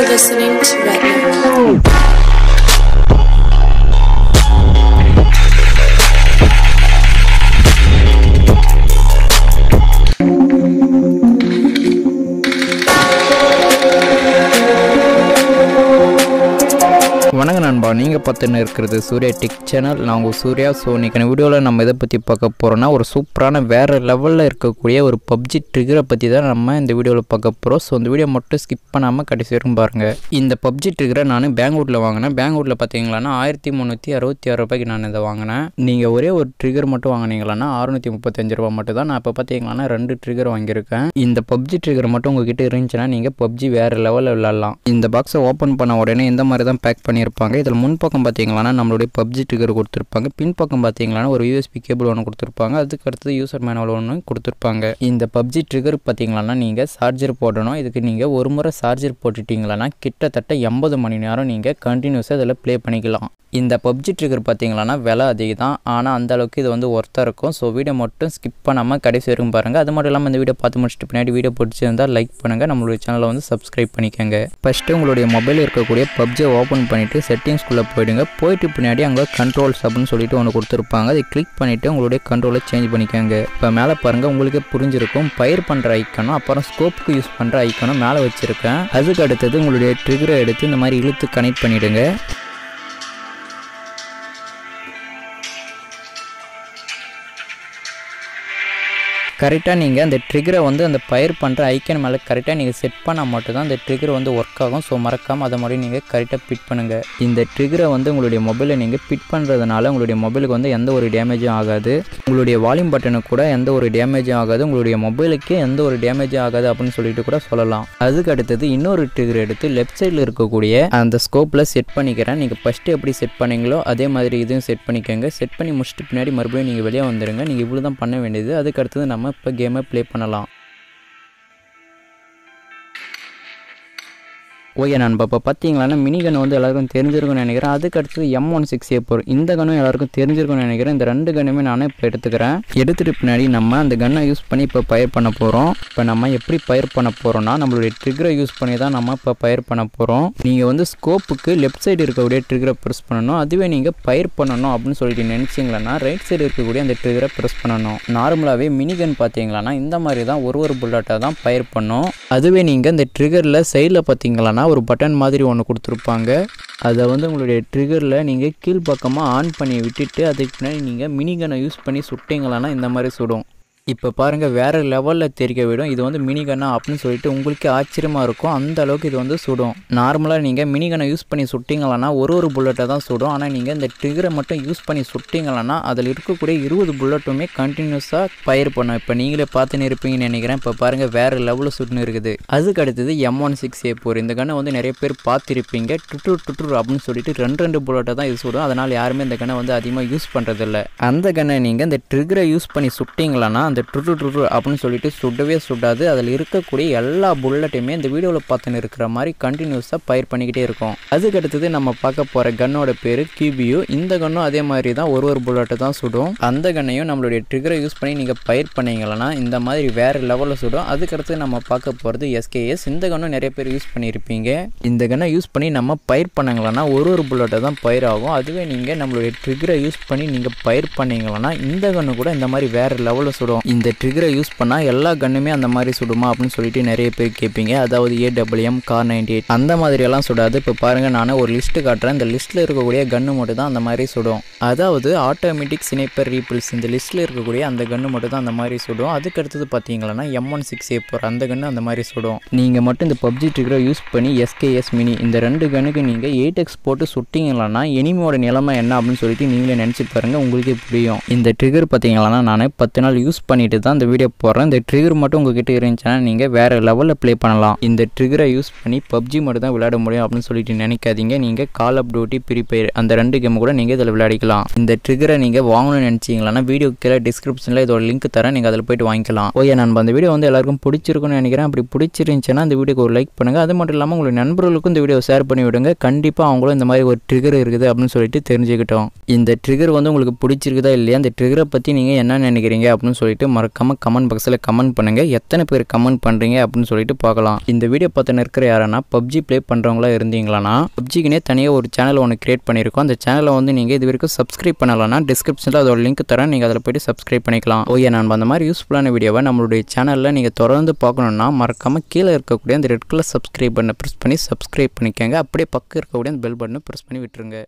Listening to SURYA. வணக்கம் நண்பா, நீங்கள் பார்த்துன்னு இருக்கிறது சூர்யா டெக் சேனல். நான் உங்கள் சூர்யா. ஸோ இன்றைக்கான வீடியோவில் நம்ம இதை பற்றி பார்க்க போகிறோன்னா ஒரு சூப்பரான வேறு லெவலில் இருக்கக்கூடிய ஒரு பப்ஜி ட்ரிகரை பற்றி தான் நம்ம இந்த வீடியோவில் பார்க்க போகிறோம். ஸோ இந்த வீடியோ மட்டும் ஸ்கிப் பண்ணாமல் கடைசி வரைக்கும் பாருங்கள். இந்த பப்ஜி ட்ரிகரை நான் பெங்களூரில் வாங்கினேன். பெங்களூரில் பார்த்தீங்களான்னா 1366 ரூபாய்க்கு நான் இதை வாங்கினேன். நீங்கள் ஒரே ஒரு ட்ரிகர் மட்டும் வாங்கினீங்களான்னா 635 ரூபா மட்டும் தான். நான் இப்போ பார்த்தீங்களான்னா 2 ட்ரிகர் வாங்கியிருக்கேன். இந்த பப்ஜி ட்ரிகர் மட்டும் உங்ககிட்ட இருந்துச்சுன்னா நீங்கள் பப்ஜி வேறு லெவலில் விளாட்லாம். இந்த பாக்ஸை ஓப்பன் பண்ண உடனே இந்த மாதிரி தான் பேக் பண்ணியிருப்பாங்க. இதில் முன்பக்கம் பார்த்தீங்கன்னா நம்மளுடைய பப்ஜி ட்ரிகர் கொடுத்துருப்பாங்க. பின்பக்கம் பார்த்தீங்கன்னா ஒரு யூஎஸ்பி கேபிள் ஒன்று கொடுத்துருப்பாங்க. அதுக்கு அடுத்தது யூசர் மேனுவல் ஒன்று கொடுத்துருப்பாங்க. இந்த பப்ஜி ட்ரிகர் பார்த்தீங்கன்னா நீங்கள் சார்ஜர் போடணும். இதுக்கு நீங்கள் ஒரு முறை சார்ஜர் போட்டுட்டீங்கன்னா கிட்டத்தட்ட 80 மணி நேரம் நீங்கள் கண்டினியூஸாக இதில் ப்ளே பண்ணிக்கலாம். இந்த பப்ஜி ட்ரிகர் பார்த்தீங்கன்னா விலை அதிகம் தான், ஆனால் அந்த அளவுக்கு இது வந்து ஒர்த்தாக இருக்கும். ஸோ வீடியோ மட்டும் ஸ்கிப் பண்ணாமல் கடைசி வரைக்கும் பாருங்கள். அது மட்டும் இல்லாமல் இந்த வீடியோ பார்த்து முடிச்சுட்டு பின்னாடி வீடியோ பிடிச்சிருந்தால் லைக் பண்ணுங்கள், நம்மளுடைய சேனலை வந்து சப்ஸ்கிரைப் பண்ணிக்கோங்க. ஃபஸ்ட்டு உங்களுடைய மொபைல் இருக்கக்கூடிய பப்ஜியை ஓப்பன் பண்ணிவிட்டு செட்டிங்ஸ்குள்ளே போயிடுங்க. போயிட்டு பின்னாடி அங்கே கண்ட்ரோல்ஸ் அப்படின்னு சொல்லிட்டு ஒன்று கொடுத்துருப்பாங்க. அதை கிளிக் பண்ணிவிட்டு உங்களுடைய கண்ட்ரோலை சேஞ்ச் பண்ணிக்கோங்க. இப்போ மேலே பாருங்கள், உங்களுக்கே புரிஞ்சிருக்கும். பயிர் பண்ணுற ஐக்கனும் அப்புறம் ஸ்கோப்புக்கு யூஸ் பண்ணுற ஐக்கனும் மேலே வச்சுருக்கேன். அதுக்கு அடுத்தது உங்களுடைய ட்ரிகரை எடுத்து இந்த மாதிரி இழுத்து கனெக்ட் பண்ணிவிடுங்க. கரெக்டாக நீங்கள் அந்த ட்ரிகரை வந்து அந்த பயிர் பண்ணுற ஐக்கன் மேலே கரெக்டாக நீங்கள் செட் பண்ணால் மட்டும்தான் அந்த ட்ரிகர் வந்து ஒர்க் ஆகும். ஸோ மறக்காமல் அதை மாதிரி நீங்கள் கரெக்டாக பிட் பண்ணுங்கள். இந்த ட்ரிகரை வந்து உங்களுடைய மொபைலில் நீங்கள் பிட் பண்ணுறதுனால உங்களுடைய மொபைலுக்கு வந்து எந்த ஒரு டேமேஜும் ஆகாது. உங்களுடைய வால்யூம் பட்டனுக்கு கூட எந்த ஒரு டேமேஜும் ஆகாது. உங்களுடைய மொபைலுக்கே எந்த ஒரு டேமேஜும் ஆகாது அப்படின்னு சொல்லிட்டு கூட சொல்லலாம். அதுக்கு அடுத்தது இன்னொரு ட்ரிகர் எடுத்து லெஃப்ட் சைடில் இருக்கக்கூடிய அந்த ஸ்கோப்பில் செட் பண்ணிக்கிறேன். நீங்கள் ஃபஸ்ட்டு எப்படி செட் பண்ணீங்களோ அதே மாதிரி இதையும் செட் பண்ணிக்கோங்க. செட் பண்ணி முடிச்சுட்டு பின்னாடி மறுபடியும் நீங்கள் வெளியே வந்துடுங்க. நீங்கள் இவ்வளோ தான் பண்ண வேண்டியது. அதுக்கு அடுத்தது நம்ம இப்போ கேமை ப்ளே பண்ணலாம். ஓகே நண்பா, இப்போ பார்த்தீங்களான்னா மினி கன் வந்து எல்லாருக்கும் தெரிஞ்சிருக்கும்னு நினைக்கிறேன். அதுக்கு அடுத்தது M16A4 இந்த கன்னும் எல்லாருக்கும் தெரிஞ்சிருக்கும்னு நினைக்கிறேன். இந்த 2 கன்னுமே நானே இப்போ எடுத்துகிட்டு பின்னாடி நம்ம அந்த கன்னை யூஸ் பண்ணி இப்போ பயிர் பண்ண போகிறோம். இப்போ நம்ம எப்படி பயிர் பண்ண போகிறோம்னா நம்மளுடைய ட்ரிகரை யூஸ் பண்ணி தான் நம்ம இப்போ பயிர் பண்ண போகிறோம். நீங்கள் வந்து ஸ்கோப்புக்கு லெஃப்ட் சைடு இருக்கக்கூடிய ட்ரிகரை ப்ரெஸ் பண்ணணும். அதுவே நீங்கள் பயிர் பண்ணணும் அப்படின்னு சொல்லிட்டு நினச்சிங்களன்னா ரைட் சைடு இருக்கக்கூடிய அந்த ட்ரிகரை ப்ரெஸ் பண்ணணும். நார்மலாகவே மினி கன் பார்த்தீங்களான்னா இந்த மாதிரி தான் ஒரு புல்லட்டாக தான் பயிர் பண்ணும். அதுவே நீங்கள் இந்த ட்ரிகரில் சைடில் பார்த்தீங்களான்னா ஒரு பட்டன் மாதிரி ஒன்று கொடுத்துருப்பாங்க. அதை வந்து உங்களுடைய ட்ரிகரில் நீங்கள் கீழ்ப்பக்கமாக ஆன் பண்ணி விட்டுட்டு அதுக்கு பின்னாடி நீங்கள் மினிகனை யூஸ் பண்ணி சுட்டிங்களான்னா இந்த மாதிரி சுடும். இப்போ பாருங்கள், வேறு லெவலில் தெரிக்க விடும். இது வந்து மினிகன்னா அப்படின்னு சொல்லிட்டு உங்களுக்கே ஆச்சரியமாக இருக்கும். அந்த அளவுக்கு இது வந்து சுடும். நார்மலாக நீங்கள் மினிகனை யூஸ் பண்ணி சுட்டிங்களான்னா ஒரு புல்லட்டை தான் சுடும். ஆனால் நீங்கள் இந்த ட்ரிகரை மட்டும் யூஸ் பண்ணி சுட்டிங்களான்னா அதில் இருக்கக்கூடிய 20 புல்லட்டுமே கண்டினியூஸாக பயிர் பண்ணும். இப்போ நீங்களே பார்த்துன்னு இருப்பீங்கன்னு நினைக்கிறேன். இப்போ பாருங்கள், வேறு லெவலில் சுட்டுன்னு இருக்குது. அதுக்கு அடுத்தது M16A4 இந்த கன்னை வந்து நிறைய பேர் பார்த்துருப்பீங்க. டுட்டு அப்படின்னு சொல்லிட்டு 2 புல்லட்டை தான் இது சுடும். அதனால் யாருமே இந்த கன்னை வந்து அதிகமாக யூஸ் பண்ணுறதில்ல. அந்த கன்னை நீங்கள் இந்த ட்ரிகரை யூஸ் பண்ணி சுட்டிங்களான்னா அந்த ட்ரு அப்படின்னு சொல்லிட்டு சுடவே சுடாது. அதில் இருக்கக்கூடிய எல்லா புல்லட்டையுமே இந்த வீடியோவில் பார்த்துன்னு இருக்கிற மாதிரி கண்டினியூஸாக பயிர் பண்ணிக்கிட்டே இருக்கும். அதுக்கு அடுத்தது நம்ம பார்க்க போகிற கன்னோட பேர் QBU. இந்த கன்னும் அதே மாதிரி தான் ஒரு புல்லட்டை தான் சுடும். அந்த கன்னையும் நம்மளுடைய ட்ரிகரை யூஸ் பண்ணி நீங்கள் பயிர் பண்ணீங்கன்னா இந்த மாதிரி வேறு லெவலில் சுடும். அதுக்கடுத்து நம்ம பார்க்க போகிறது SKS. இந்த கன்னும் நிறைய பேர் யூஸ் பண்ணியிருப்பீங்க. இந்த கன்னை யூஸ் பண்ணி நம்ம பயிர் பண்ணீங்கன்னா ஒரு புல்லட்டை தான் பயிர் ஆகும். அதுவே நீங்கள் நம்மளுடைய ட்ரிகரை யூஸ் பண்ணி நீங்கள் பயிர் பண்ணீங்கன்னா இந்த கன்னு கூட இந்த மாதிரி வேறு லெவலில் சுடும். இந்த ட்ரிகரை யூஸ் பண்ணால் எல்லா கன்னுமே அந்த மாதிரி சுடுமா அப்படின்னு சொல்லிட்டு நிறைய பேர் கேட்பீங்க. அதாவது AWM கார் 98 அந்த மாதிரியெல்லாம் சுடாது. இப்போ பாருங்கள், நான் ஒரு லிஸ்ட்டு காட்டுறேன். இந்த லிஸ்ட்டில் இருக்கக்கூடிய கன்று மட்டும் தான் அந்த மாதிரி சுடும். அதாவது ஆட்டோமேட்டிக் ஸ்னைப்பர் ரீபிள்ஸ் இந்த லிஸ்ட்டில் இருக்கக்கூடிய அந்த கன்று மட்டும் தான் அந்த மாதிரி சுடும். அதுக்கு அடுத்தது பார்த்தீங்கன்னா M16A4 அந்த கன்று அந்த மாதிரி சுடும். நீங்கள் மட்டும் இந்த பப்ஜி ட்ரிகரை யூஸ் பண்ணி SKS மினி இந்த 2 கன்னுக்கு நீங்கள் 8x போட்டு சுட்டிங்கன்னா எனிமியோட நிலைமை என்ன அப்படின்னு சொல்லிட்டு நீங்களே நினச்சி பாருங்கள், உங்களுக்கே புரியும். இந்த ட்ரிகர் பார்த்தீங்கன்னா நான் 10 நாள் யூஸ் பண்ணிட்டு தான் இந்த வீடியோ போடுறேன். இந்த ட்ரிகர் மட்டும் உங்ககிட்ட இருந்துச்சுன்னா நீங்கள் வேறு லெவலில் ப்ளே பண்ணலாம். இந்த ட்ரிகரை யூஸ் பண்ணி PUBG மட்டும் தான் விளையாட முடியும் அப்படின்னு சொல்லிட்டு நினைக்காதீங்க. நீங்கள் கால் ஆஃப் டியூட்டி ஃப்ரீ ஃபயர் அந்த 2 கேம் கூட நீங்கள் இதில் விளையாடிக்கலாம். இந்த ட்ரிகரை நீங்கள் வாங்கணும்னு நினச்சிங்களா வீடியோ கீழே டிஸ்கிரிப்ஷனில் இதோட லிங்க் தரேன், நீங்கள் அதில் போய்ட்டு வாங்கிக்கலாம். ஓகே நண்பா, அந்த வீடியோ வந்து எல்லாருக்கும் பிடிச்சிருக்குன்னு நினைக்கிறேன். அப்படி பிடிச்சிருந்துச்சுன்னா இந்த வீடியோக்கு ஒரு லைக் பண்ணுங்கள். அது மட்டும் இல்லாமல் உங்களுடைய நண்பர்களுக்கும் இந்த வீடியோ ஷேர் பண்ணி விடுங்க. கண்டிப்பாக அவங்களும் இந்த மாதிரி ஒரு ட்ரிகர் இருக்குது அப்படின்னு சொல்லிட்டு தெரிஞ்சுக்கிட்டோம். இந்த ட்ரிகர் வந்து உங்களுக்கு பிடிச்சிருக்குதா இல்லையா, இந்த ட்ரிகரை பற்றி நீங்கள் என்ன நினைக்கிறீங்க அப்படின்னு சொல்லிட்டு மறக்காமல் கமெண்ட் பாக்ஸில் கமெண்ட் பண்ணுங்கள். எத்தனை பேர் கமெண்ட் பண்ணுறீங்க அப்படின்னு சொல்லிட்டு பார்க்கலாம். இந்த வீடியோ பார்த்து இருக்கிற யாரன்னா PUBG ப்ளே பண்ணுறவங்களா இருந்தீங்களான்னா PUBGக்குனே தனியாக ஒரு சேனல் ஒன்று கிரியேட் பண்ணியிருக்கோம். அந்த சேனலை வந்து நீங்கள் இது வரைக்கும் சப்ஸ்கிரைப் பண்ணலாம்னா டிஸ்கிரிப்ஷனில் அதோட லிங்க் தரேன், நீங்கள் அதில் போய்ட்டு சப்ஸ்கிரைப் பண்ணிக்கலாம். ஓகே நான் அந்த மாதிரி யூஸ்ஃபுல்லான வீடியோவை நம்மளுடைய சேனலில் நீங்கள் தொடர்ந்து பார்க்கணுன்னா மறக்காமல் கீழே இருக்கக்கூடிய அந்த ரெட் கலர் சப்ஸ்கிரைப் பட்டனை ப்ரெஸ் பண்ணி சப்ஸ்கிரைப் பண்ணிக்கோங்க. அப்படியே பக்கம் இருக்கக்கூடிய அந்த பெல் பட்டனை ப்ரெஸ் பண்ணி விட்டுருங்க.